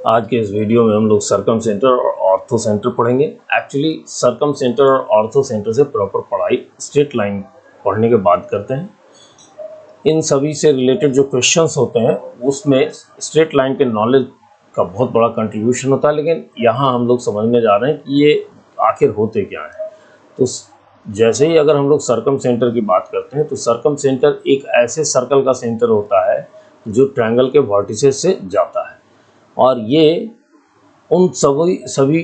आज के इस वीडियो में हम लोग सर्कम सेंटर और ऑर्थो सेंटर पढ़ेंगे। एक्चुअली सर्कम सेंटर और ऑर्थो सेंटर से प्रॉपर पढ़ाई स्ट्रेट लाइन पढ़ने के बाद करते हैं। इन सभी से रिलेटेड जो क्वेश्चंस होते हैं उसमें स्ट्रेट लाइन के नॉलेज का बहुत बड़ा कंट्रीब्यूशन होता है, लेकिन यहाँ हम लोग समझने जा रहे हैं कि ये आखिर होते क्या हैं। तो जैसे ही अगर हम लोग सर्कम सेंटर की बात करते हैं तो सर्कम सेंटर एक ऐसे सर्कल का सेंटर होता है जो ट्रायंगल के वर्टिसेस से जाता है, और ये उन सभी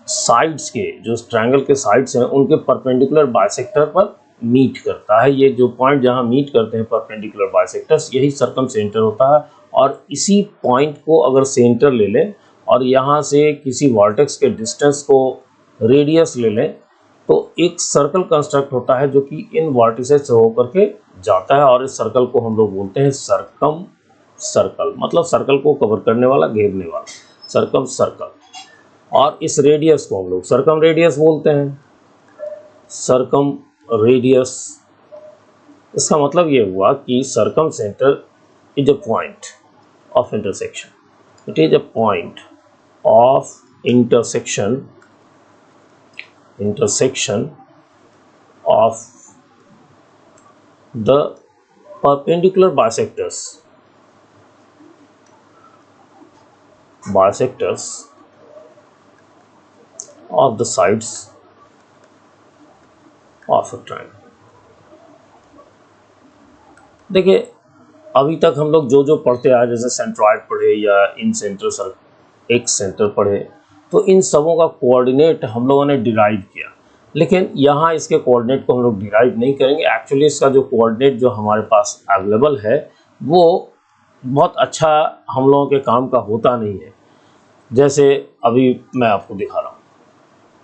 साइड्स के जो ट्रायंगल के साइड्स हैं उनके परपेंडिकुलर बाइसेक्टर पर मीट करता है। ये जो पॉइंट जहाँ मीट करते हैं परपेंडिकुलर बाइसेक्टर्स, यही सर्कम सेंटर होता है। और इसी पॉइंट को अगर सेंटर ले लें और यहाँ से किसी वर्टेक्स के डिस्टेंस को रेडियस ले लें तो एक सर्कल कंस्ट्रक्ट होता है जो कि इन वर्टिसेस से होकर के जाता है, और इस सर्कल को हम लोग बोलते हैं सर्कम सर्कल, मतलब सर्कल को कवर करने वाला, घेरने वाला, सर्कम सर्कल। और इस रेडियस को हम लोग सर्कम रेडियस बोलते हैं, सर्कम रेडियस। इसका मतलब ये हुआ कि circum centre is a point of intersection, it is a point of intersection of the perpendicular bisectors of the sides of a triangle। देखिए, अभी तक हम लोग जो पढ़ते आए, जैसे सेंट्रॉइड पढ़े या इन सेंटर एक सेंटर पढ़े, तो इन सबों का कोऑर्डिनेट हम लोगों ने डिराइव किया, लेकिन यहाँ इसके कोऑर्डिनेट को हम लोग डिराइव नहीं करेंगे। एक्चुअली इसका जो कोऑर्डिनेट जो हमारे पास अवेलेबल है वो बहुत अच्छा हम लोगों के काम का होता नहीं है। जैसे अभी मैं आपको दिखा रहा हूँ,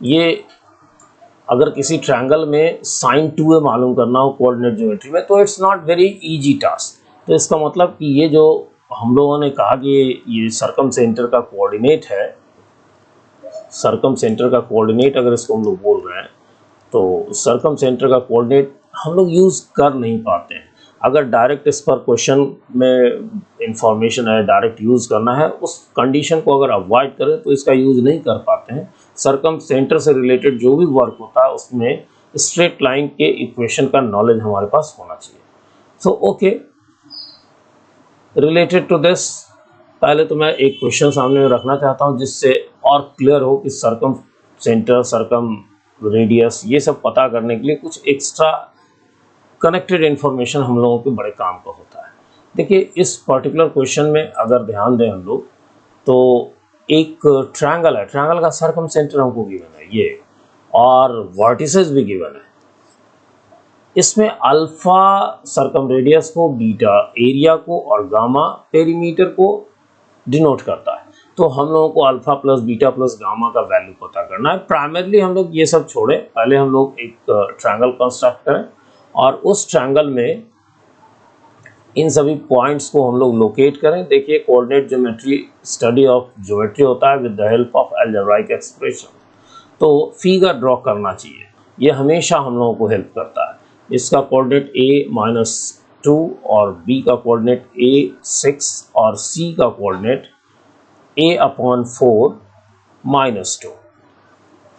ये अगर किसी ट्रायंगल में sin 2a मालूम करना हो कोऑर्डिनेट ज्योमेट्री में, तो it's not very easy task. तो इसका मतलब कि ये जो हम लोगों ने कहा कि ये सर्कम सेंटर का कोऑर्डिनेट है, सर्कम सेंटर का कोऑर्डिनेट अगर इसको हम लोग बोल रहे हैं, तो सर्कम सेंटर का कोऑर्डिनेट हम लोग यूज़ कर नहीं पाते हैं। अगर डायरेक्ट इस पर क्वेश्चन में इंफॉर्मेशन है, डायरेक्ट यूज़ करना है, उस कंडीशन को अगर अवॉइड करें तो इसका यूज़ नहीं कर पाते हैं। सर्कम सेंटर से रिलेटेड जो भी वर्क होता है उसमें स्ट्रेट लाइन के इक्वेशन का नॉलेज हमारे पास होना चाहिए। So okay, related to this पहले तो मैं एक क्वेश्चन सामने में रखना चाहता हूं जिससे और क्लियर हो कि सर्कम सेंटर, सर्कम रेडियस, ये सब पता करने के लिए कुछ एक्स्ट्रा कनेक्टेड इन्फॉर्मेशन हम लोगों के बड़े काम का होता है। देखिए, इस पर्टिकुलर क्वेश्चन में अगर ध्यान दें हम लोग, तो एक ट्रायंगल है, ट्रायंगल का सर्कम सेंटर हमको गिवन है ये, और वर्टिसेस भी गिवन है। इसमें अल्फा सर्कम रेडियस को, बीटा एरिया को और गामा पेरीमीटर को डिनोट करता है। तो हम लोगों को alpha plus beta plus gamma का वैल्यू पता करना है। प्राइमरली हम लोग ये सब छोड़े, पहले हम लोग एक ट्रायंगल कंस्ट्रक्ट करें और उस ट्रायंगल में इन सभी पॉइंट्स को हम लोग लोकेट करें। देखिए, coordinate geometry study of geometry होता है with the help of algebraic expression. तो फिगर ड्रॉ करना चाहिए, ये हमेशा हम लोगों को हेल्प करता है। इसका कोऑर्डिनेट a-2 और b का कोऑर्डिनेट a6 और c का कोऑर्डिनेट a/4 -2।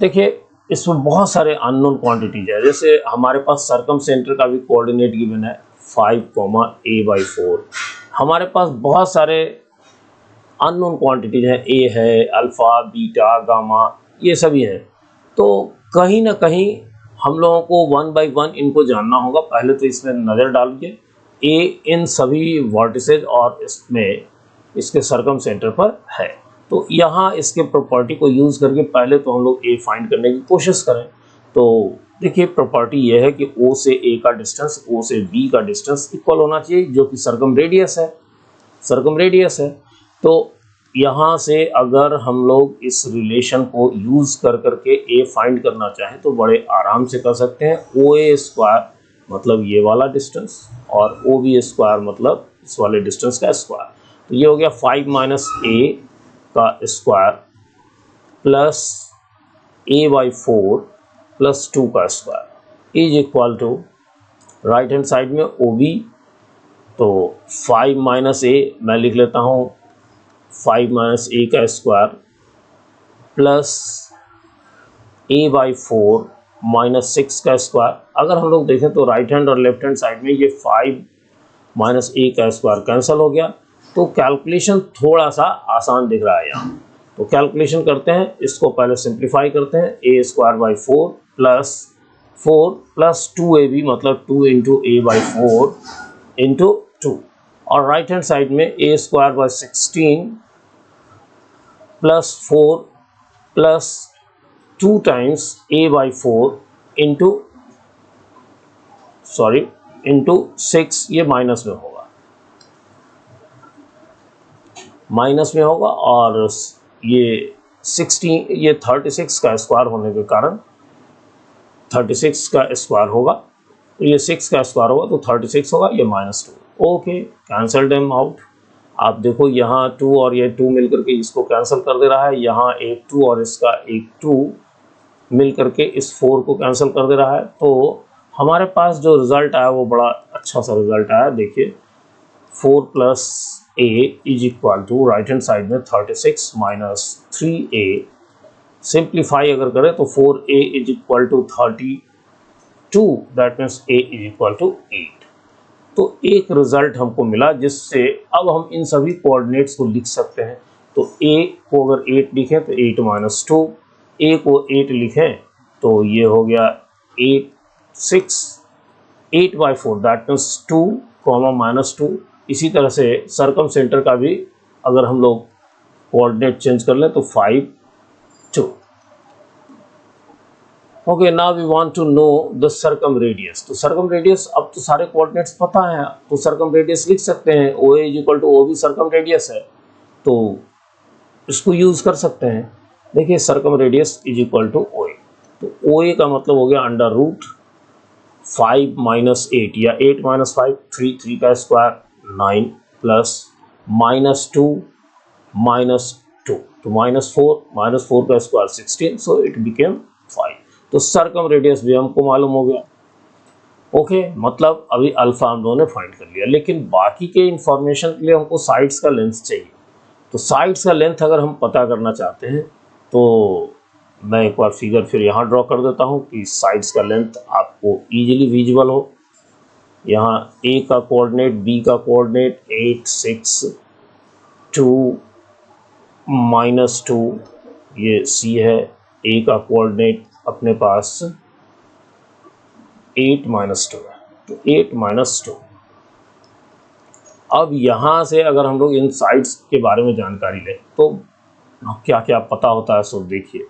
देखिए, इसमें बहुत सारे अननोन क्वांटिटीज है। जैसे हमारे पास सर्कम सेंटर का भी कोऑर्डिनेट गिवन है 5, a/4। हमारे पास बहुत सारे अननोन क्वांटिटीज हैं, a है, अल्फा, बीटा, गामा, ये सभी हैं। तो कहीं ना कहीं हम लोगों को 1 बाई 1 इनको जानना होगा। पहले तो इसमें नज़र डालिए, a इन सभी वर्टिसेज और इसमें इसके सर्कम सेंटर पर है। तो यहाँ इसके प्रॉपर्टी को यूज़ करके पहले तो हम लोग a फाइंड करने की कोशिश करें। तो देखिए, प्रॉपर्टी ये है कि o से a का डिस्टेंस, o से b का डिस्टेंस इक्वल होना चाहिए, जो कि सर्कम रेडियस है, सर्कम रेडियस है। तो यहाँ से अगर हम लोग इस रिलेशन को यूज़ कर करके a फाइंड करना चाहें तो बड़े आराम से कर सकते हैं। OA² मतलब ये वाला डिस्टेंस और OB² मतलब इस वाले डिस्टेंस का स्क्वायर। तो ये हो गया 5 - a का स्क्वायर प्लस a/4 प्लस 2 का square is equal to, right hand side में OB, तो 5 - a मैं लिख लेता हूँ 5 माइनस ए का square plus A by 4 minus 6 का स्क्वायर। अगर हम लोग देखें तो राइट हैंड और लेफ्ट हैंड साइड में ये 5 माइनस ए का स्क्वायर कैंसिल हो गया, तो कैलकुलेशन थोड़ा सा आसान दिख रहा है यहाँ। तो कैलकुलेशन करते हैं, इसको पहले सिंप्लीफाई करते हैं। ए स्क्वायर बाई 4 प्लस 2ab मतलब 2 इंटू ए बाई 4 इंटू 2, और राइट हैंड साइड में a square by 16 plus 4 plus 2 times a by 4 into 6, ये माइनस में होगा और ये 36 का स्क्वायर होने के कारण 36 का स्क्वायर होगा, तो ये 6 का स्क्वायर होगा तो 36 होगा, ये -2। Okay, cancel them out. आप देखो यहाँ 2 और ये 2 मिलकर के इसको कैंसिल कर दे रहा है, यहाँ एक 2 और इसका एक 2 मिल करके इस 4 को कैंसिल कर दे रहा है। तो हमारे पास जो रिज़ल्ट आया वो बड़ा अच्छा सा रिज़ल्ट आया। देखिए 4 plus a is equal to right hand side में 36 माइनस 3a, सिंप्लीफाई अगर करें तो 4a is equal to 32, that means a is equal to 8। तो एक रिज़ल्ट हमको मिला जिससे अब हम इन सभी कोऑर्डिनेट्स को लिख सकते हैं। तो a को अगर 8 लिखें तो 8 माइनस 2, a को 8 लिखें तो ये हो गया 8 बाई 4 दैट मीन्स 2 -2। इसी तरह से सर्कम सेंटर का भी अगर हम लोग कोऑर्डिनेट चेंज कर लें तो 5 2। Okay, now we want to know the circumradius. तो सर्कम रेडियस, अब तो सारे कोऑर्डिनेट्स पता हैं तो सर्कम रेडियस लिख सकते हैं। OA is equal to OB circumradius है, तो इसको यूज़ कर सकते हैं। देखिए circumradius is equal to OA, तो OA का मतलब हो गया अंडर रूट 5 माइनस 8 या 8 माइनस 5 3 का स्क्वायर 9 प्लस -2 -2 तो -4 का स्क्वायर 16, सो इट बिकेम 5। तो सर्कम रेडियस भी हमको मालूम हो गया। ओके, मतलब अभी अल्फा हम दोनों ने फाइंड कर लिया, लेकिन बाकी के इंफॉर्मेशन के लिए हमको साइड्स का लेंथ चाहिए। तो साइड्स का लेंथ अगर हम पता करना चाहते हैं तो मैं एक बार फिगर फिर यहाँ ड्रॉ कर देता हूँ कि साइड्स का लेंथ आपको इजीली विजिबल हो। यहाँ A का कोऑर्डिनेट, B का कोऑर्डिनेट 8 6 2 -2, ये C है। A का कोऑर्डिनेट अपने पास 8 -2 है, तो 8 -2। अब यहाँ से अगर हम लोग इन साइड्स के बारे में जानकारी लें तो क्या क्या पता होता है, सो देखिए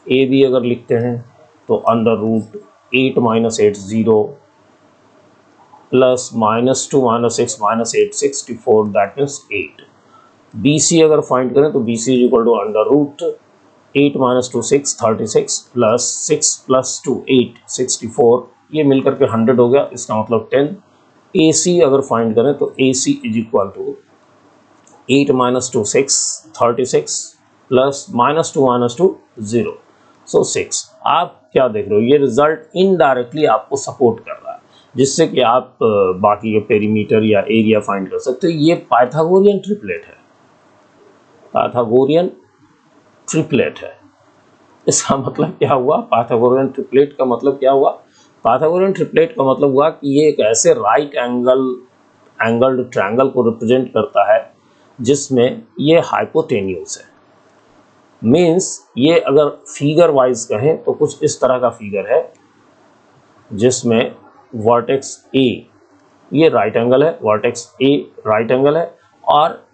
AB अगर लिखते हैं तो under root 8 - 8 0 plus -2 -6 -8 64, that means 8। BC अगर फाइंड करें तो BC is equal to under root 8 - 2 6 36 plus 6 plus 2 8 64, ये मिलकर के 100 हो गया, इसका मतलब 10। AC अगर फाइंड करें तो AC is equal to 8 - 2 6 36 plus -2 -2 0, so 6। आप क्या देख रहे हो, ये रिजल्ट इनडायरेक्टली आपको सपोर्ट कर रहा है, जिससे कि आप बाकी के पेरीमीटर या एरिया फाइंड कर सकते हो। ये पाइथागोरियन ट्रिपलेट है, पाइथागोरियन ट्रिपलेट है। इसका मतलब क्या हुआ, पाइथागोरियन ट्रिपलेट का मतलब क्या हुआ? पाइथागोरियन ट्रिपलेट का मतलब हुआ कि ये एक ऐसे राइट एंगल्ड ट्रायंगल को रिप्रेजेंट करता है जिसमें ये हाइपोटेन्यूस है। मीन्स ये अगर फिगर वाइज कहें तो कुछ इस तरह का फिगर है जिसमें वर्टेक्स A ये राइट एंगल है, वर्टेक्स A राइट एंगल है, और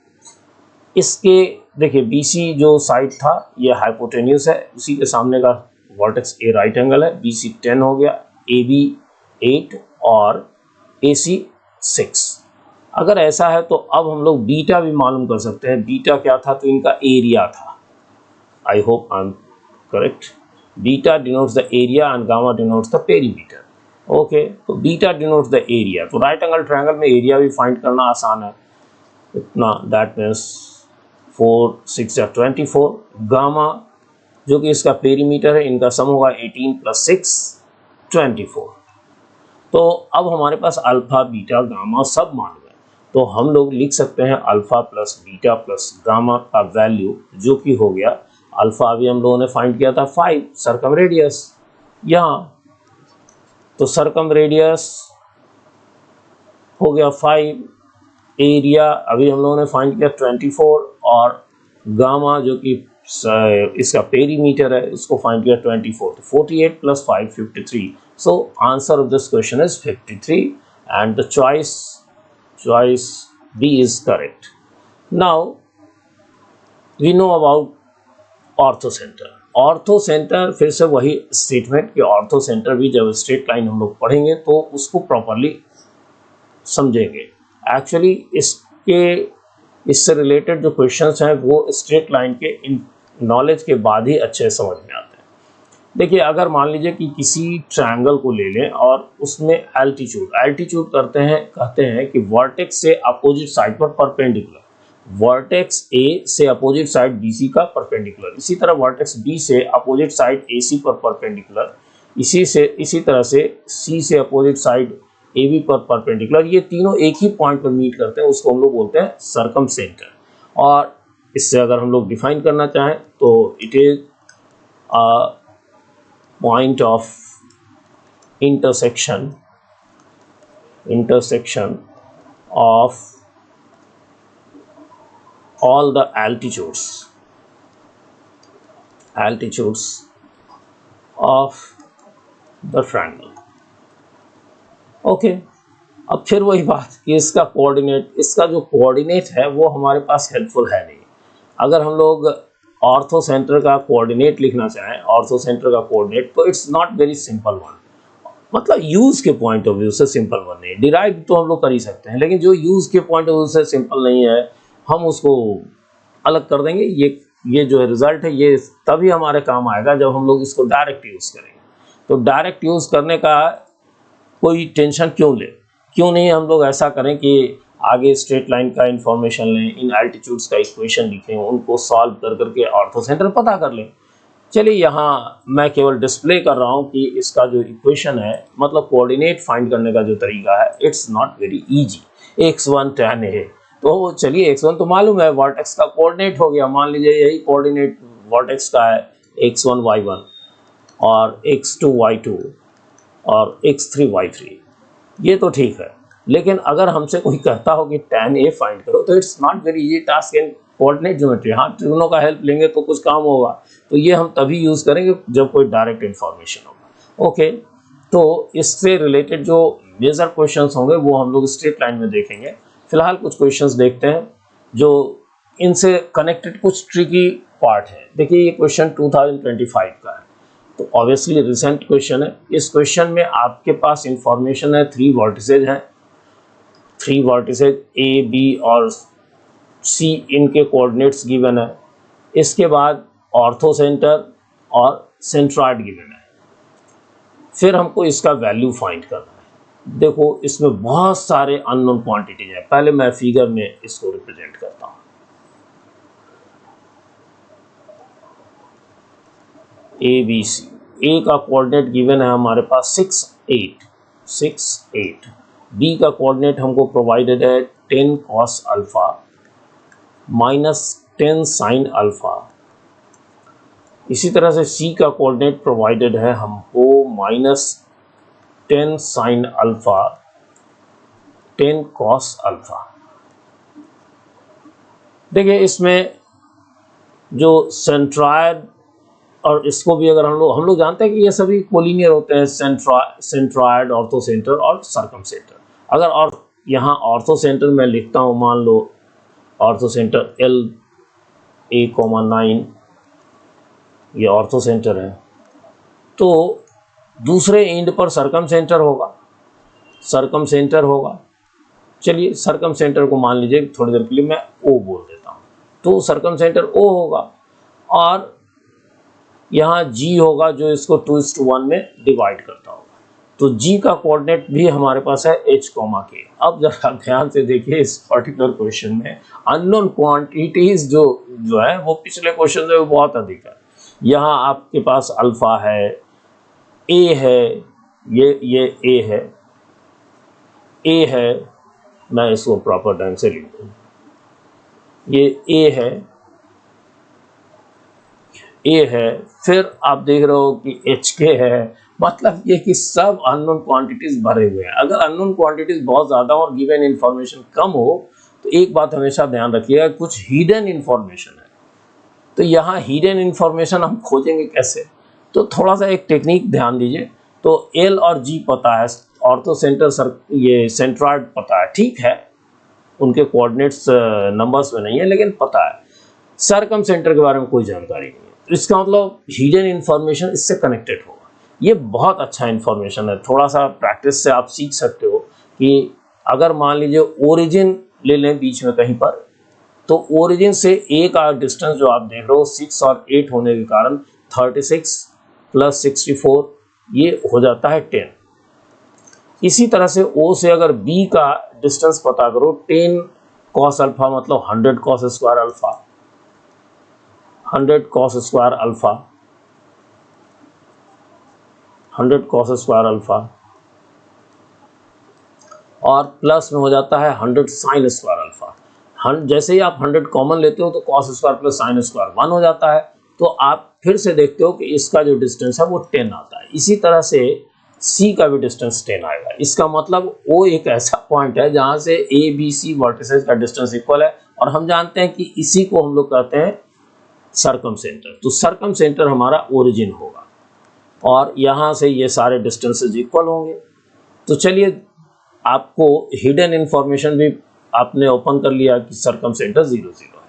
इसके देखिए BC जो साइड था ये हाइपोटेन्यूस है, उसी के सामने का वर्टेक्स A राइट एंगल है। BC 10 हो गया, AB 8 और AC 6। अगर ऐसा है तो अब हम लोग बीटा भी मालूम कर सकते हैं। बीटा क्या था, तो इनका एरिया था। I hope I'm correct. Beta denotes the area and gamma denotes the perimeter. Okay, तो बीटा denotes the area। तो राइट एंगल ट्रायंगल में एरिया भी फाइंड करना आसान है, इतना, दैट मीन्स 4 6 या 24। गामा जो कि इसका पेरीमीटर है, इनका सम होगा 18 + 6 24। तो अब हमारे पास अल्फा बीटा गामा सब मालूम है। तो हम लोग लिख सकते हैं alpha plus beta plus gamma का वैल्यू जो कि हो गया अल्फ़ा अभी हम लोगों ने फाइंड किया था 5 सर्कम रेडियस यहाँ, तो सर्कम रेडियस हो गया 5, एरिया अभी हम लोगों ने फाइंड किया 24 और गामा जो कि इसका पेरीमीटर है इसको फाइंड किया 24, तो 48 plus 5 53। So answer of this question is 53 and the choice B is correct. Now we know about ortho centre. Ortho centre फिर से वही स्टेटमेंट कि ऑर्थो सेंटर भी जब स्ट्रेट लाइन हम लोग पढ़ेंगे तो उसको प्रॉपरली समझेंगे। एक्चुअली इससे रिलेटेड जो क्वेश्चंस हैं वो स्ट्रेट लाइन के इन नॉलेज के बाद ही अच्छे समझ में आते हैं। देखिए अगर मान लीजिए कि किसी ट्रायंगल को ले लें और उसमें एल्टीट्यूड कहते हैं कि वर्टेक्स से अपोजिट साइड पर परपेंडिकुलर, वर्टेक्स ए से अपोजिट साइड BC का परपेंडिकुलर, इसी तरह वर्टेक्स B से अपोजिट साइड AC पर परपेंडिकुलर, इसी तरह से C से अपोजिट साइड AB पर परपेंडिकुलर, ये तीनों एक ही पॉइंट पर मीट करते हैं, उसको हम लोग बोलते हैं सर्कम सेंटर। और इससे अगर हम लोग डिफाइन करना चाहें तो it is point of intersection of all the altitudes of the triangle। Okay, अब फिर वही बात कि इसका जो कोऑर्डिनेट है वो हमारे पास हेल्पफुल है नहीं। अगर हम लोग ऑर्थो सेंटर का कोऑर्डिनेट लिखना चाहें, ऑर्थो सेंटर का कोऑर्डिनेट, तो it's not very simple one, मतलब यूज के पॉइंट ऑफ व्यू से सिंपल वन नहीं। डिराइव तो हम लोग कर ही सकते हैं, लेकिन जो यूज के पॉइंट ऑफ व्यू से सिंपल नहीं है हम उसको अलग कर देंगे। ये जो है रिजल्ट है ये तभी हमारे काम आएगा जब हम लोग इसको डायरेक्ट यूज करेंगे। तो डायरेक्ट यूज करने का कोई टेंशन क्यों नहीं हम लोग ऐसा करें कि आगे स्ट्रेट लाइन का इंफॉर्मेशन लें, इन एल्टीट्यूड्स का इक्वेशन लिखें, उनको सॉल्व करके ऑर्थो सेंटर पता कर लें। चलिए यहाँ मैं केवल डिस्प्ले कर रहा हूँ कि इसका जो इक्वेशन है, मतलब कोऑर्डिनेट फाइंड करने का जो तरीका है, it's not very easy. x1 tan है, तो चलिए x1 तो मालूम है, वर्टेक्स का कोऑर्डिनेट हो गया, मान लीजिए यही कोऑर्डिनेट वर्टेक्स का है x1 y1 और x2 y2 और x3 y3, ये तो ठीक है। लेकिन अगर हमसे कोई कहता हो कि tan A फाइंड करो तो it's not very easy task in coordinate geometry. हाँ, त्रिकोणों का हेल्प लेंगे तो कुछ काम होगा, तो ये हम तभी यूज़ करेंगे जब कोई डायरेक्ट इन्फॉर्मेशन होगा। ओके, तो इससे रिलेटेड जो मेजर क्वेश्चंस होंगे वो हम लोग स्ट्रेट लाइन में देखेंगे। फिलहाल कुछ क्वेश्चंस देखते हैं जो इनसे कनेक्टेड कुछ ट्रिकी पार्ट है। देखिए ये क्वेश्चन 2025 का है, तो ऑब्वियसली रिसेंट क्वेश्चन है। इस क्वेश्चन में आपके पास इंफॉर्मेशन है 3 वर्टिसेज हैं, 3 वर्टिसेज A, B और C, इनके कोऑर्डिनेट्स गिवन है। इसके बाद ऑर्थो सेंटर और सेंट्रॉइड गिवन है। फिर हमको इसका वैल्यू फाइंड करना है। देखो इसमें बहुत सारे अननोन क्वांटिटीज हैं। पहले मैं फिगर में इसको रिप्रेजेंट करता हूँ। ABC, A का कोऑर्डिनेट गिवन है हमारे पास 6 8। B का कोऑर्डिनेट हमको प्रोवाइडेड है 10 cos अल्फा -10 sin अल्फा। इसी तरह से C का कोऑर्डिनेट प्रोवाइडेड है हमको -10 sin अल्फा 10 cos अल्फा। देखिए इसमें जो सेंट्रॉइड, और इसको भी अगर हम लोग जानते हैं कि ये सभी कोलिनियर होते हैं, सेंट्रॉइड, ऑर्थो सेंटर और सर्कम सेंटर। अगर और यहाँ ऑर्थो सेंटर में लिखता हूँ, मान लो ऑर्थो सेंटर LA,9 ये ऑर्थो सेंटर है, तो दूसरे एंड पर सर्कम सेंटर होगा। चलिए सर्कम सेंटर को मान लीजिए थोड़ी देर के लिए मैं O बोल देता हूँ, तो सर्कम सेंटर O होगा और यहाँ G होगा जो इसको 2:1 में डिवाइड करता होगा। तो G का कोऑर्डिनेट भी हमारे पास है H, K। अब जरा ध्यान से देखिए इस पर्टिकुलर क्वेश्चन में अननोन क्वांटिटीज जो है वो पिछले क्वेश्चन से बहुत अधिक है। यहाँ आपके पास अल्फा है, A है, ये A है, मैं इसको प्रॉपर ढंग से लिख दूँ। ये ए है, फिर आप देख रहे हो कि HK है, मतलब ये कि सब अननोन क्वांटिटीज भरे हुए हैं। अगर अननोन क्वांटिटीज बहुत ज़्यादा और गिवन इन्फॉर्मेशन कम हो तो एक बात हमेशा ध्यान रखिएगा, कुछ हिडन इन्फॉर्मेशन है। तो यहाँ हिडन इन्फॉर्मेशन हम खोजेंगे कैसे? तो थोड़ा सा एक टेक्निक ध्यान दीजिए। तो L और G पता है, ऑर्थो सेंटर ये सेंट्रॉइड पता है, ठीक है, उनके कोऑर्डिनेट्स नंबर्स में नहीं है लेकिन पता है। सरकम सेंटर के बारे में कोई जानकारी नहीं है, तो इसका मतलब हिडन इन्फॉर्मेशन इससे कनेक्टेड होगा। ये बहुत अच्छा इन्फॉर्मेशन है, थोड़ा सा प्रैक्टिस से आप सीख सकते हो कि अगर मान लीजिए ओरिजिन ले लें बीच में कहीं पर, तो ओरिजिन से ए का डिस्टेंस जो आप देख रहे हो 6 और 8 होने के कारण 36 प्लस 64 ये हो जाता है 10। इसी तरह से ओ से अगर बी का डिस्टेंस पता करो 10 कॉस अल्फा मतलब 100 cos square alpha, 100 cos square alpha, 100 cos square alpha, और प्लस में हो जाता है 100 साइन स्क्वायर अल्फा। जैसे ही आप 100 कॉमन लेते हो तो cos square plus sine square 1 हो जाता है। तो आप फिर से देखते हो कि इसका जो डिस्टेंस है वो 10 आता है। इसी तरह से सी का भी डिस्टेंस 10 आएगा। इसका मतलब वो एक ऐसा पॉइंट है जहां से ए बी सी वर्टिसेस का डिस्टेंस इक्वल है, और हम जानते हैं कि इसी को हम लोग कहते हैं सरकम सेंटर। तो सरकम सेंटर हमारा ओरिजिन होगा और यहाँ से ये सारे डिस्टेंसेज इक्वल होंगे। तो चलिए, आपको हिडन इंफॉर्मेशन भी आपने ओपन कर लिया कि सरकम सेंटर 0 0 है।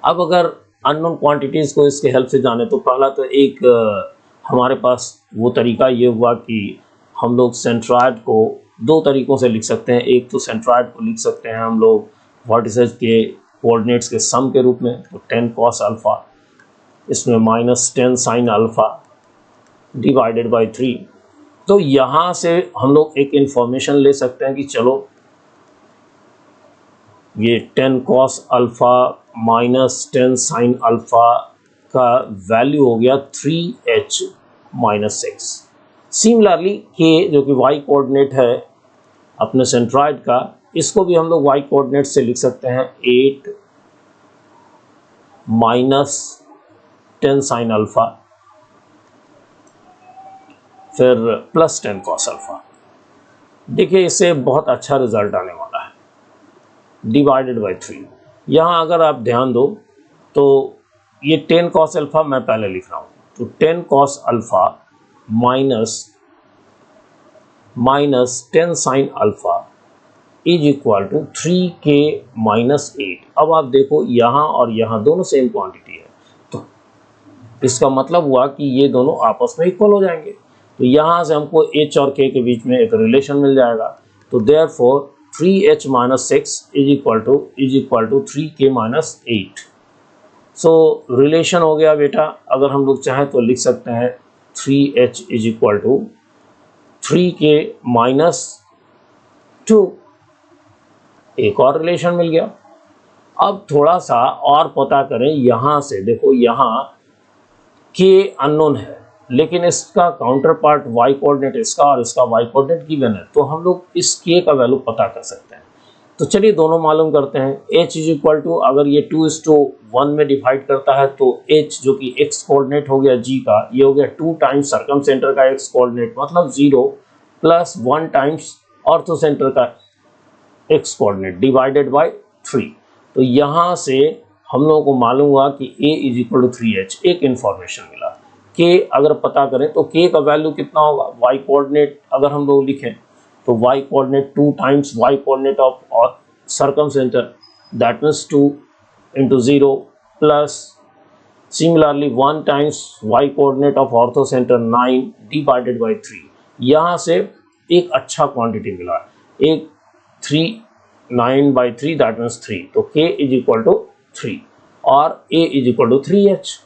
अब अगर अननोन क्वांटिटीज़ को इसके हेल्प से जाने, तो पहला तो एक हमारे पास वो तरीका ये हुआ कि हम लोग सेंट्रॉइड को दो तरीक़ों से लिख सकते हैं। एक तो सेंट्रॉइड को लिख सकते हैं हम लोग वर्टिसेस के कोऑर्डिनेट्स के सम के रूप में, तो 10 कॉस अल्फ़ा, इसमें -10 साइन अल्फ़ा डिवाइडेड बाई 3। तो यहाँ से हम लोग एक इंफॉर्मेशन ले सकते हैं कि चलो ये 10 कॉस अल्फ़ा -10 साइन अल्फ़ा का वैल्यू हो गया 3h - 6। सिमिलरली के जो कि y कोऑर्डिनेट है अपने सेंट्रॉइड का, इसको भी हम लोग y कोऑर्डिनेट से लिख सकते हैं 8 -10 साइन अल्फ़ा फिर +10 कॉस अल्फ़ा। देखिए इससे बहुत अच्छा रिजल्ट आने वाला है, डिवाइडेड बाई 3। यहाँ अगर आप ध्यान दो तो ये 10 कॉस अल्फ़ा मैं पहले लिख रहा हूँ, तो 10 cos alpha -10 sine alpha is equal to 3k - 8। अब आप देखो यहाँ और यहाँ दोनों सेम क्वांटिटी है, तो इसका मतलब हुआ कि ये दोनों आपस में इक्वल हो जाएंगे। तो यहाँ से हमको h और k के बीच में एक रिलेशन मिल जाएगा। तो therefore 3h - 6 is equal to 3k - 8। So relation हो गया बेटा। अगर हम लोग चाहें तो लिख सकते हैं 3h is equal to 3k - 2। एक और रिलेशन मिल गया। अब थोड़ा सा और पता करें, यहाँ से देखो, यहाँ k अननोन है लेकिन इसका काउंटर पार्ट y कोऑर्डिनेट इसका और इसका y कोऑर्डिनेट गिवन है, तो हम लोग इस k का वैल्यू पता कर सकते हैं। तो चलिए दोनों मालूम करते हैं। h इज इक्वल टू, अगर ये 2:1 में डिवाइड करता है तो h जो कि x कोऑर्डिनेट हो गया g का, ये हो गया 2 टाइम्स सरकम सेंटर का x कोऑर्डिनेट मतलब 0 प्लस 1 टाइम्स ऑर्थो सेंटर का x कोऑर्डिनेट डिवाइडेड बाई 3। तो यहाँ से हम लोगों को मालूम हुआ कि a is equal to 3h, एक इन्फॉर्मेशन मिला। k अगर पता करें तो k का वैल्यू कितना होगा, y कोऑर्डिनेट अगर हम लोग लिखें तो y coordinate 2 times y coordinate of circumcentre, that means 2 × 0 plus similarly 1 times y coordinate of orthocentre 9 divided by 3। यहाँ से एक अच्छा क्वांटिटी मिला, एक 9/3 दैट मीन्स 3। तो k इज इक्वल टू 3 और a is equal to 3h।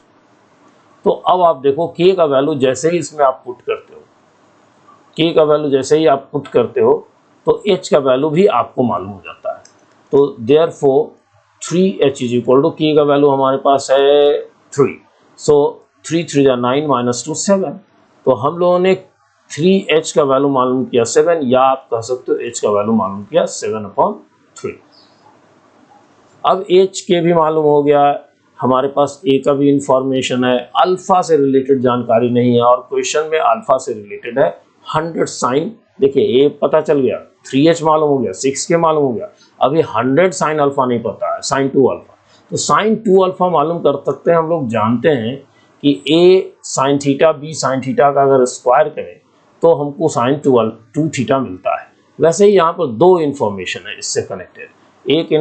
तो अब आप देखो k का वैल्यू जैसे ही इसमें आप पुट करते हो, k का वैल्यू जैसे ही आप पुट करते हो तो h का वैल्यू भी आपको मालूम हो जाता है। तो therefore 3h is equal to, k का वैल्यू हमारे पास है 3, सो 3 3 9 - 2 7। तो हम लोगों ने 3h का वैल्यू मालूम किया 7, या आप कह सकते हो h का वैल्यू मालूम किया 7/3। 3। अब एच के भी मालूम हो गया, हमारे पास ए का भी इंफॉर्मेशन है, अल्फा से रिलेटेड जानकारी नहीं है और क्वेश्चन में अल्फा से रिलेटेड है 100 साइन। देखिए ए पता चल गया, 3h मालूम हो गया, 6k मालूम हो गया, अभी 100 साइन अल्फा नहीं पता है, साइन 2 अल्फा। तो साइन 2 अल्फा मालूम कर सकते हैं, हम लोग जानते हैं कि a sine theta b sine theta का अगर स्क्वायर करें तो हमको साइन 2 थीटा मिलता है। वैसे ही यहाँ पर दो इन्फॉर्मेशन है इससे कनेक्टेड, एक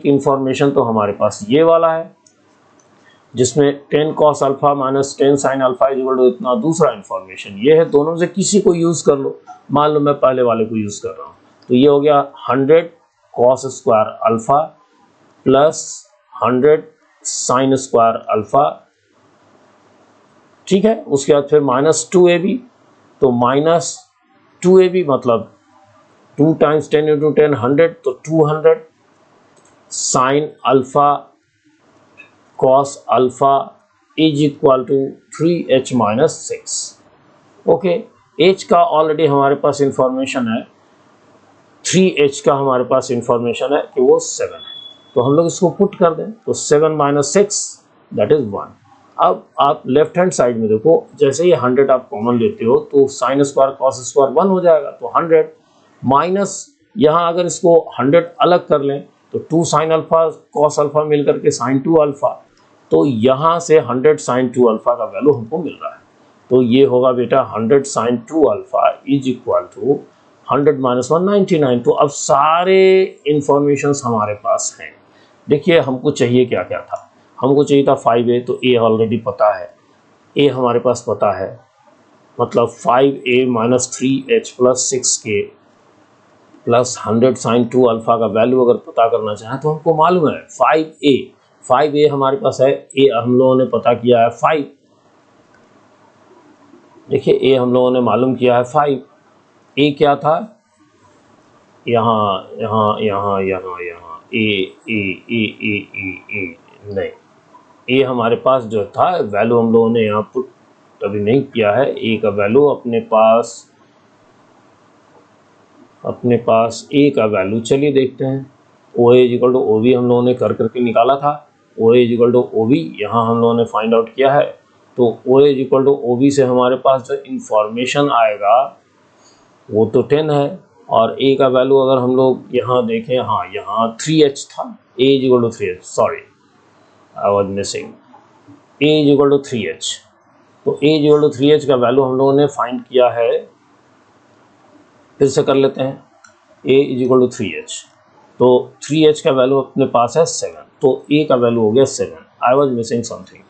इन्फॉर्मेशन तो हमारे पास ये वाला है जिसमें 10 cos alpha minus 10 sine alpha equal to इतना, दूसरा इन्फॉर्मेशन ये है, दोनों से किसी को यूज कर लो। मान लो मैं पहले वाले को यूज कर रहा हूँ, तो ये हो गया 100 cos square alpha plus 100 sine square alpha, ठीक है। उसके बाद फिर माइनस 2ab, तो माइनस 2ab मतलब 2 टाइम्स 10 इंटू 10 100, तो 200 sine alpha cos alpha is equal to 3h minus 6। Okay, h का ऑलरेडी हमारे पास इंफॉर्मेशन है, 3h का हमारे पास इंफॉर्मेशन है कि वो 7 है, तो हम लोग इसको पुट कर दें, तो 7 माइनस 6 दैट इज 1। अब आप लेफ्ट हैंड साइड में देखो, जैसे ही 100 आप कॉमन लेते हो तो साइन स्क्वायर cos स्क्वायर 1 हो जाएगा, तो 100 माइनस यहाँ अगर इसको 100 अलग कर लें तो 2 साइन अल्फा cos अल्फा मिल करके साइन 2 अल्फा, तो यहाँ से 100 साइन 2 अल्फा का वैल्यू हमको मिल रहा है। तो ये होगा बेटा 100 sine 2 alpha is equal to 100 minus 199। तो अब सारे इंफॉर्मेशंस हमारे पास हैं। देखिए हमको चाहिए क्या क्या था, हमको चाहिए था 5a, तो a ऑलरेडी पता है, a हमारे पास पता है, मतलब 5a minus 3h plus 6k plus 100 sine 2 alpha का वैल्यू अगर पता करना चाहें तो हमको मालूम है 5a हमारे पास है, a हम लोगों ने पता किया है 5। देखिए a हम लोगों ने मालूम किया है 5, a क्या था, यहाँ यहाँ यहाँ यहाँ यहाँ ए नहीं, a हमारे पास जो था वैल्यू हम लोगों ने यहाँ पुट अभी नहीं किया है, a का वैल्यू अपने पास a का वैल्यू चलिए देखते हैं, OA इक्वल टू OB हम लोगों ने कर करके निकाला था, OA इक्वल टू OB यहाँ हम लोगों ने फाइंड आउट किया है, तो OA इक्वल टू OB से हमारे पास जो इंफॉर्मेशन आएगा वो तो 10 है, और A का वैल्यू अगर हम लोग यहाँ देखें, हाँ यहाँ 3h था, A equal to 3h, sorry I was missing, A equal to 3h, तो A इक्वल टू 3h का वैल्यू हम लोगों ने फाइंड किया है, फिर से कर लेते हैं, A इक्वल टू 3h, तो 3h का वैल्यू अपने पास है 7, तो A का वैल्यू हो गया 7, आई वाज मिसिंग समथिंग।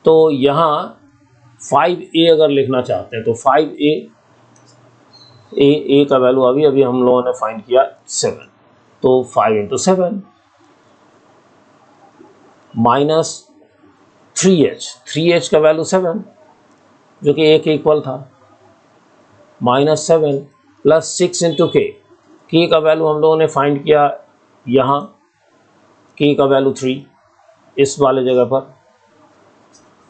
तो यहाँ 5a अगर लिखना चाहते हैं तो 5a का वैल्यू अभी हम लोगों ने फाइंड किया 7, तो 5 इंटू 7 माइनस 3h का वैल्यू 7 जो कि a के इक्वल था, माइनस 7 प्लस 6 इंटू k का वैल्यू हम लोगों ने फाइंड किया यहाँ, k का वैल्यू 3 इस वाले जगह पर,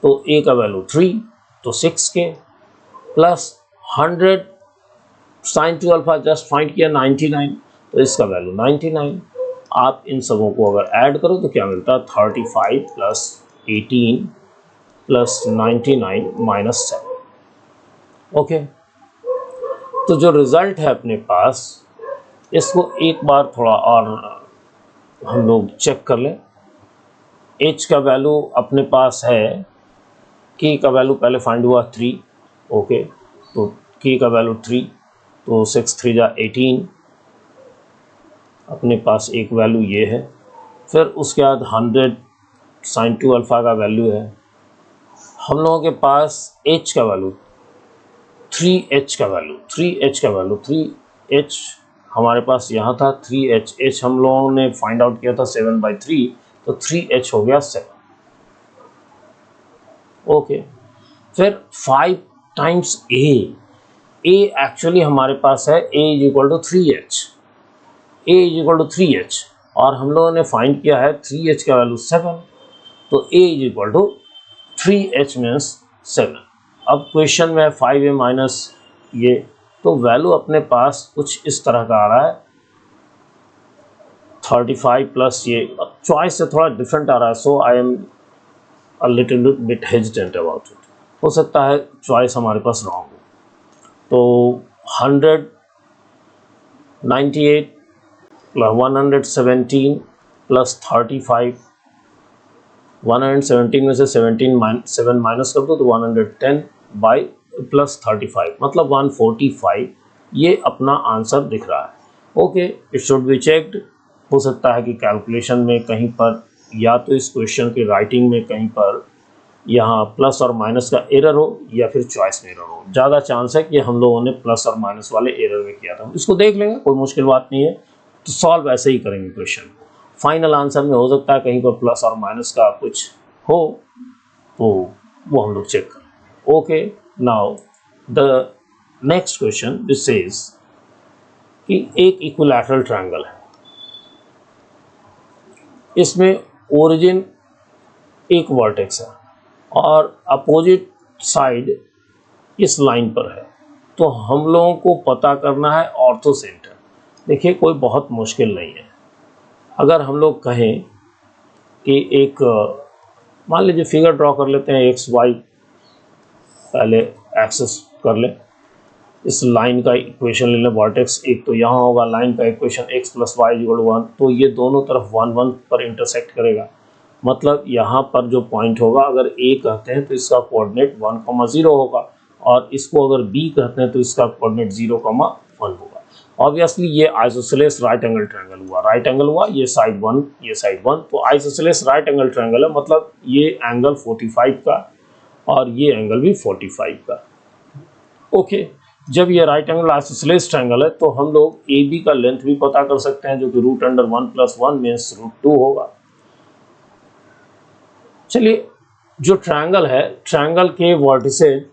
तो a का वैल्यू 3 तो 6k plus 100 sine 2 alpha just find किया 99, तो इसका वैल्यू 99। आप इन सबों को अगर ऐड करो तो क्या मिलता है, 35 प्लस 18 प्लस 99 माइनस 7। ओके, तो जो रिजल्ट है अपने पास, इसको एक बार थोड़ा और हम लोग चेक कर लें। h का वैल्यू अपने पास है, k का वैल्यू पहले फाइंड हुआ 3, ओके, तो k का वैल्यू 3, तो 6 3 जा 18, अपने पास एक वैल्यू ये है, फिर उसके बाद 100 साइन 2 अल्फा का वैल्यू है, हम लोगों के पास h का वैल्यू 3h का वैल्यू 3h हमारे पास यहाँ था, 3h हम लोगों ने फाइंड आउट किया था 7/3, तो 3h हो गया 7। ओके, फिर 5 टाइम्स a एक्चुअली हमारे पास है a is equal to 3h, और हम लोगों ने फाइंड किया है 3h का वैल्यू 7, तो a is equal to 3h means 7। अब क्वेश्चन में 5a माइनस ये, तो वैल्यू अपने पास कुछ इस तरह का आ रहा है, 35 प्लस ये चॉइस से थोड़ा डिफरेंट आ रहा है, so I am a little bit hesitant about it. हो सकता है चॉइस हमारे पास रॉन्ग हो। तो 198 प्लस 117 प्लस 35, 117 में से 7 माइनस कर दो तो 110 बाई प्लस 35 मतलब 145, ये अपना आंसर दिख रहा है। Okay, it should be checked. हो सकता है कि कैलकुलेशन में कहीं पर या तो इस क्वेश्चन की राइटिंग में कहीं पर यहाँ प्लस और माइनस का एरर हो या फिर चॉइस में एरर हो। ज़्यादा चांस है कि हम लोगों ने प्लस और माइनस वाले एरर में किया था। इसको देख लेंगे, कोई मुश्किल बात नहीं है, तो सॉल्व ऐसे ही करेंगे क्वेश्चन को। फाइनल आंसर में हो सकता है कहीं पर प्लस और माइनस का कुछ हो तो वो हम लोग चेक करें। Okay, now the next question which says कि एक इक्विलैटरल ट्रायंगल है, इसमें ओरिजिन एक वर्टेक्स है और अपोजिट साइड इस लाइन पर है, तो हम लोगों को पता करना है ऑर्थो सेंटर। देखिए, कोई बहुत मुश्किल नहीं है। अगर हम लोग कहें कि एक मान लीजिए फिगर ड्रॉ कर लेते हैं, एक्स वाई पहले एक्सेस कर लें, इस लाइन का इक्वेशन ले लें, वर्टेक्स एक तो यहाँ होगा, लाइन का equation x plus y equal 1, तो ये दोनों तरफ 1 1 पर इंटरसेक्ट करेगा। मतलब यहाँ पर जो पॉइंट होगा, अगर a कहते हैं तो इसका कोऑर्डिनेट 1,0 होगा, और इसको अगर b कहते हैं तो इसका कोऑर्डिनेट 0,1 होगा। ऑब्वियसली ये आइसोसेलेस राइट एंगल ट्रायंगल हुआ, राइट एंगल हुआ, ये साइड 1 ये साइड 1, तो आइसोसेलेस राइट एंगल ट्रायंगल है, मतलब ये एंगल 45 का और ये एंगल भी 45 का। ओके, जब ये राइट एंगल आइसोसेलेस ट्रायंगल है तो हम लोग ए बी का लेंथ भी पता कर सकते हैं, जो कि √1 + 1 मीन्स √2 होगा। चलिए, जो ट्रायंगल है, ट्रायंगल के वर्टिसेज,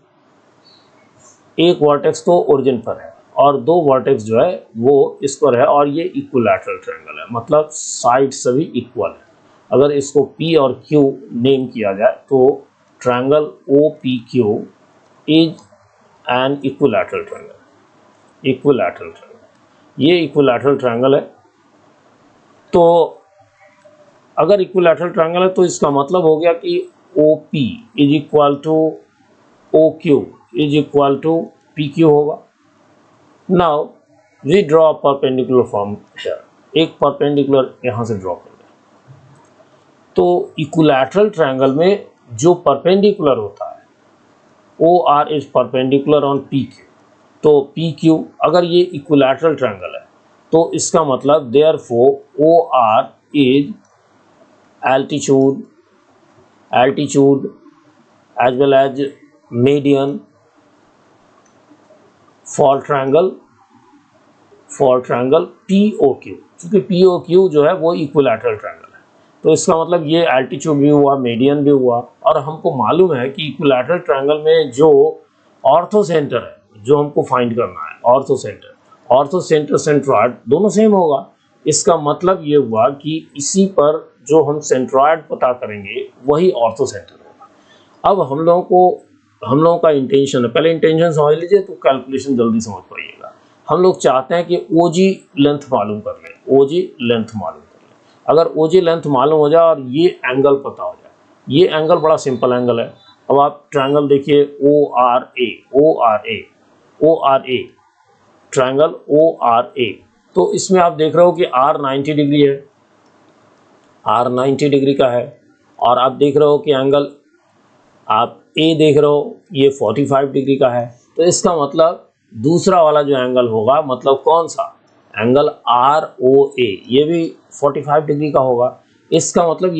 एक वर्टेक्स तो ओरिजिन पर है और दो वर्टेक्स जो है वो इस पर है, और ये इक्विलैटरल ट्रायंगल है, मतलब साइड सभी इक्वल है। अगर इसको P और Q नेम किया जाए तो triangle OPQ is an equilateral triangle. Equilateral triangle, ये इक्विलैटरल ट्रायंगल है। तो अगर इक्विलैटरल ट्रायंगल है तो इसका मतलब हो गया कि OP is equal to OQ is equal to PQ होगा। Now we draw perpendicular form here, एक परपेंडिकुलर यहाँ से ड्रॉ कर लें। तो इक्विलैटरल ट्रायंगल में जो परपेंडिकुलर होता है OR is perpendicular on PQ, तो PQ अगर ये इक्विलैटरल ट्रायंगल है तो इसका मतलब therefore OR is altitude as well as median for triangle POQ, क्योंकि POQ जो है वो इक्विलैटरल ट्रायंगल है, तो इसका मतलब ये एल्टीट्यूड भी हुआ, मीडियन भी हुआ। और हमको मालूम है कि इक्विलैटरल ट्रायंगल में जो ऑर्थो सेंटर है, जो हमको फाइंड करना है, ऑर्थो सेंटर सेंट्रॉयड दोनों सेम होगा। इसका मतलब ये हुआ कि इसी पर जो हम सेंट्रॉयड पता करेंगे वही ऑर्थो सेंटर होगा। अब हम लोगों का इंटेंशन है, पहले इंटेंशन समझ लीजिए तो कैलकुलेशन जल्दी समझ पाइएगा। हम लोग चाहते हैं कि OG लेंथ मालूम कर लें, OG लेंथ मालूम कर लें। अगर OG लेंथ मालूम हो जाए और ये एंगल पता हो जाए, ये एंगल बड़ा सिंपल एंगल है। अब आप ट्रायंगल देखिए ORA, ट्रायंगल ORA, तो इसमें आप देख रहे हो कि R 90 डिग्री है, R 90 डिग्री का है, और आप देख रहे हो कि एंगल आप A देख रहे हो ये 45 डिग्री का है। तो इसका मतलब दूसरा वाला जो एंगल होगा, मतलब कौन सा एंगल ROA, ये भी 45 डिग्री का होगा। इसका मतलब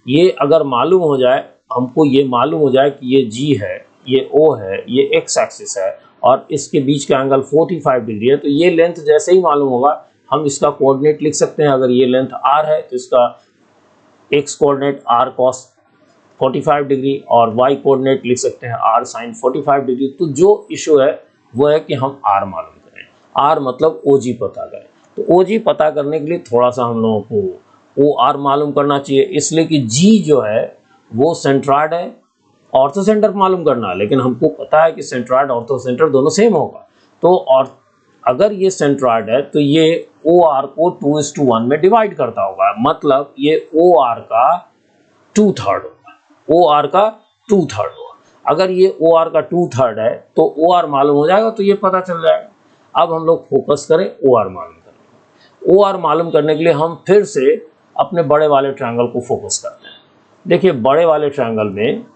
ये अगर मालूम हो जाए, हमको ये मालूम हो जाए कि ये G है, ये O है, ये X एक्सिस है और इसके बीच का एंगल 45 डिग्री है, तो ये लेंथ जैसे ही मालूम होगा हम इसका कोऑर्डिनेट लिख सकते हैं। अगर ये लेंथ R है तो इसका X coordinate R cos 45 degree और Y कोऑर्डिनेट लिख सकते हैं R sin 45 डिग्री। तो जो इशू है वो है कि हम R मालूम करें, R मतलब OG पता करें। तो OG पता करने के लिए थोड़ा सा हम लोगों को OR मालूम करना चाहिए, इसलिए कि G जो है वो सेंट्रॉयड है, ऑर्थो सेंटर मालूम करना है, लेकिन हमको पता है कि सेंट्रॉयड ऑर्थो सेंटर दोनों सेम होगा। तो और अगर ये सेंट्रॉइड है तो ये OR को 2:1 में डिवाइड करता होगा, मतलब ये OR का 2/3 होगा, OR का 2/3 होगा। अगर ये OR का 2/3 है तो OR मालूम हो जाएगा, तो ये पता चल जाएगा। अब हम लोग फोकस करें OR मालूम करने। OR मालूम करने के लिए हम फिर से अपने बड़े वाले ट्रायंगल को फोकस करते हैं। देखिए बड़े वाले ट्रायंगल में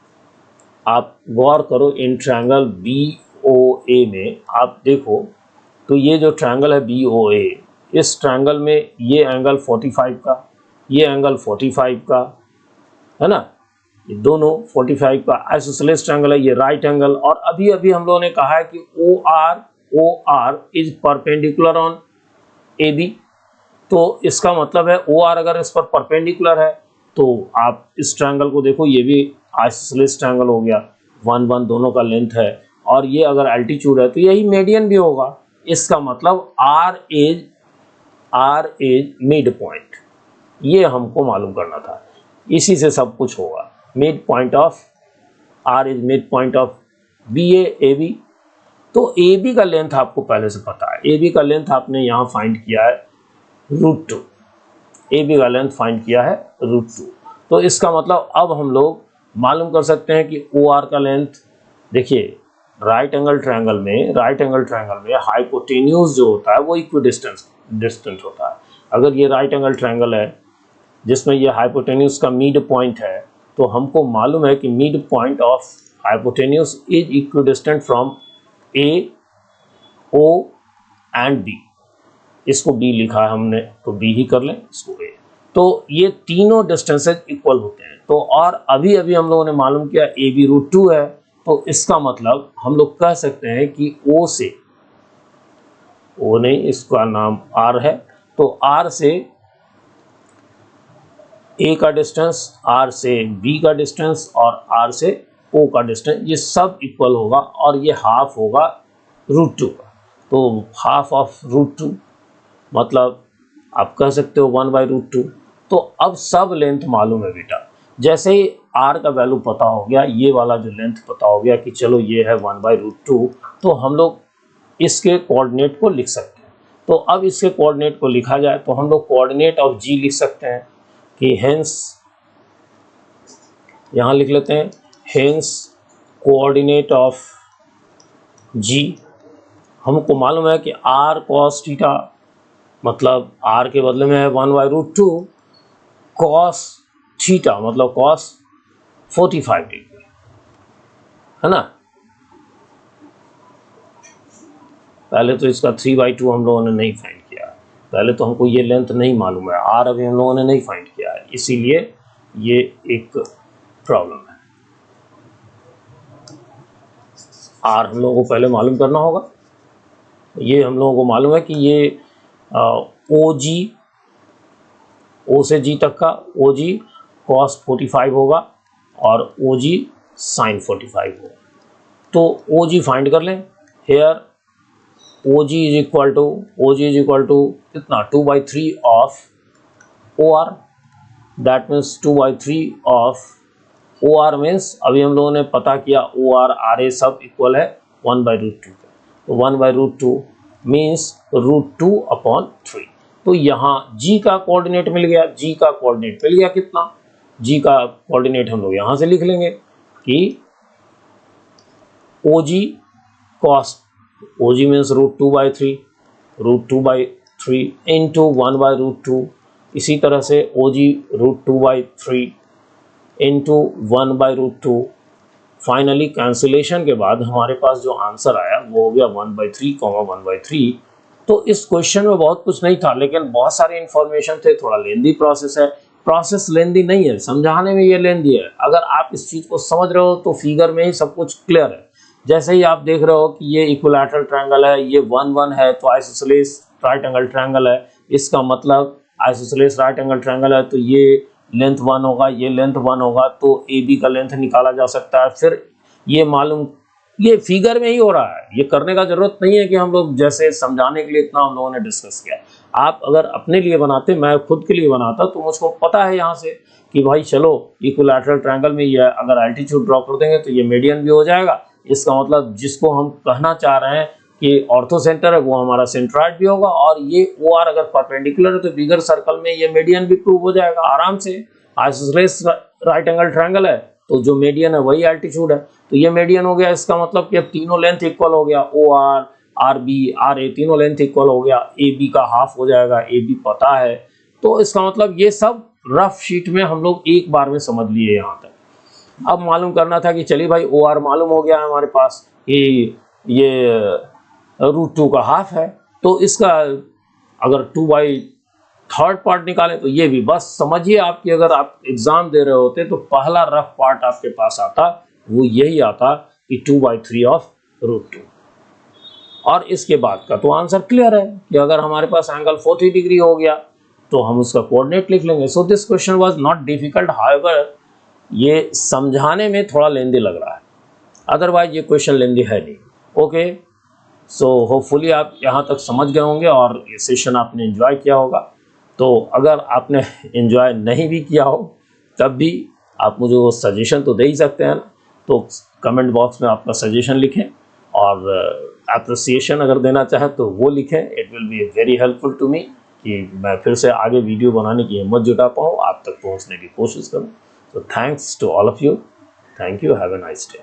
आप गौर करो, इन ट्रायंगल BOA में आप देखो तो ये जो ट्रायंगल है BOA, इस ट्रायंगल में ये एंगल 45 का, ये एंगल 45 का है ना, ये दोनों 45 का आइसोसेलेस ट्रायंगल है, ये राइट एंगल। और अभी अभी हम लोगों ने कहा है कि OR is perpendicular on AB, तो इसका मतलब है OR अगर इस पर परपेंडिकुलर है तो आप इस ट्रायंगल को देखो, ये भी आइसोसेलेस ट्रायंगल हो गया, 1 1 दोनों का लेंथ है, और ये अगर एल्टीट्यूड है तो यही मीडियन भी होगा। इसका मतलब R इज मिड पॉइंट, ये हमको मालूम करना था, इसी से सब कुछ होगा। Mid point of R is mid point of AB। तो AB का लेंथ आपको पहले से पता है, AB का लेंथ आपने यहाँ फाइंड किया है √2, AB का लेंथ फाइंड किया है √2। तो इसका मतलब अब हम लोग मालूम कर सकते हैं कि OR का लेंथ, देखिए राइट एंगल ट्रायंगल में हाइपोटेन्यूज जो होता है वो इक्विडिस्टेंट होता है। अगर ये राइट एंगल ट्रायंगल है जिसमें ये हाइपोटेन्यूज का मिड पॉइंट है, तो हमको मालूम है कि mid point of hypotenuse is equidistant from A, O and B। इसको B लिखा है हमने तो B ही कर लें, इसको A। तो ये तीनों डिस्टेंसेज इक्वल होते हैं। तो और अभी अभी हम लोगों ने मालूम किया AB √2 है, तो इसका मतलब हम लोग कह सकते हैं कि O से, O नहीं इसका नाम R है, तो R से A का डिस्टेंस, R से B का डिस्टेंस और R से O का डिस्टेंस, ये सब इक्वल होगा और ये हाफ होगा √2 का। तो हाफ ऑफ √2 मतलब आप कह सकते हो 1/√2। तो अब सब लेंथ मालूम है बेटा, जैसे ही R का वैल्यू पता हो गया, ये वाला जो लेंथ पता हो गया कि चलो ये है 1/√2, तो हम लोग इसके कोऑर्डिनेट को लिख सकते हैं। तो अब इसके कोऑर्डिनेट को लिखा जाए तो हम लोग कोऑर्डिनेट ऑफ G लिख सकते हैं कि हेंस, यहाँ लिख लेते हैं हेंस कोऑर्डिनेट ऑफ G। हमको मालूम है कि R cos थीटा मतलब R के बदले में है 1/√2, cos थीटा मतलब cos 45 डिग्री, है ना। पहले तो इसका 3/2 हम लोगों ने नहीं फाइंड किया, पहले तो हमको ये लेंथ नहीं मालूम है, R अभी हम लोगों ने नहीं फाइंड किया है, इसीलिए ये एक प्रॉब्लम है। R हम लोगों को पहले मालूम करना होगा। ये हम लोगों को मालूम है कि ये OG, O से G तक का OG cos 45 होगा और OG sin 45 होगा। तो OG फाइंड कर लें। Here OG is equal to कितना, 2/3 of OR, that means 2/3 of OR means अभी हम लोगों ने पता किया OR RA सब इक्वल है 1/√2। तो 1/√2 मीन्स √2/3। तो यहाँ G का कोऑर्डिनेट मिल गया, कितना, G का कोऑर्डिनेट हम लोग यहाँ से लिख लेंगे कि OG cos, OG means √2/3 into 1/√2, इसी तरह से OG √2/3 इंटू 1/√2। फाइनली कैंसिलेशन के बाद हमारे पास जो आंसर आया वो हो गया 1/3, 1/3। तो इस क्वेश्चन में बहुत कुछ नहीं था, लेकिन बहुत सारे इंफॉर्मेशन थे, थोड़ा लेंदी प्रोसेस है। प्रोसेस लेंदी नहीं है, समझाने में ये लेंदी है। अगर आप इस चीज़ को समझ रहे हो तो फिगर में ही सब कुछ क्लियर है। जैसे ही आप देख रहे हो कि ये इक्विलैटरल ट्रायंगल है, ये 1 1 है, तो आइसोसेलेस राइट एंगल ट्रायंगल है, इसका मतलब आइसोसेलेस राइट एंगल ट्रायंगल है, तो ये लेंथ 1 होगा, ये लेंथ 1 होगा, तो AB का लेंथ निकाला जा सकता है। फिर ये मालूम, ये फिगर में ही हो रहा है, ये करने का जरूरत नहीं है कि हम लोग जैसे समझाने के लिए इतना हम लोगों ने डिस्कस किया। आप अगर अपने लिए बनाते, मैं खुद के लिए बनाता, तो मुझको पता है यहाँ से कि भाई चलो इक्विलैटरल ट्रायंगल में ये अगर एल्टीट्यूड ड्रॉ कर देंगे तो ये मीडियन भी हो जाएगा। इसका मतलब जिसको हम कहना चाह रहे हैं कि ऑर्थो सेंटर है वो हमारा सेंट्रॉइड भी होगा, और ये ओ आर अगर परपेंडिकुलर है तो बिगर सर्कल में ये मीडियन भी प्रूव हो जाएगा आराम से। आइसोसेलेस राइट एंगल ट्रायंगल है तो जो मीडियन है वही एल्टीट्यूड है, तो ये मीडियन हो गया। इसका मतलब कि अब तीनों लेंथ इक्वल हो गया, O R, R B, R A तीनों लेंथ इक्वल हो गया, ए बी का हाफ हो जाएगा, ए बी पता है। तो इसका मतलब ये सब रफ शीट में हम लोग एक बार में समझ लिए यहाँ तक। अब मालूम करना था कि चलिए भाई ओ आर मालूम हो गया है हमारे पास कि ये √2 का हाफ है, तो इसका अगर 2/3 पार्ट निकालें तो ये भी बस समझिए आप कि अगर आप एग्जाम दे रहे होते तो पहला रफ पार्ट आपके पास आता वो यही आता कि 2/3 ऑफ √2, और इसके बाद का तो आंसर क्लियर है कि अगर हमारे पास एंगल 40 डिग्री हो गया तो हम उसका कोऑर्डिनेट लिख लेंगे। So this question was not difficult, however ये समझाने में थोड़ा लेंदी लग रहा है, अदरवाइज ये क्वेश्चन लेंदी है नहीं। ओके, सो होपफुली आप यहाँ तक समझ गए होंगे और ये सेशन आपने एंजॉय किया होगा। तो अगर आपने एंजॉय नहीं भी किया हो तब भी आप मुझे वो सजेशन तो दे ही सकते हैं ना, तो कमेंट बॉक्स में आपका सजेशन लिखें, और अप्रिसिएशन अगर देना चाहें तो वो लिखें। It will be very helpful to me कि मैं फिर से आगे वीडियो बनाने की हिम्मत जुटा पाऊँ, आप तक पहुँचने की कोशिश करूँ। तो thanks to all of you, thank you, have a nice day.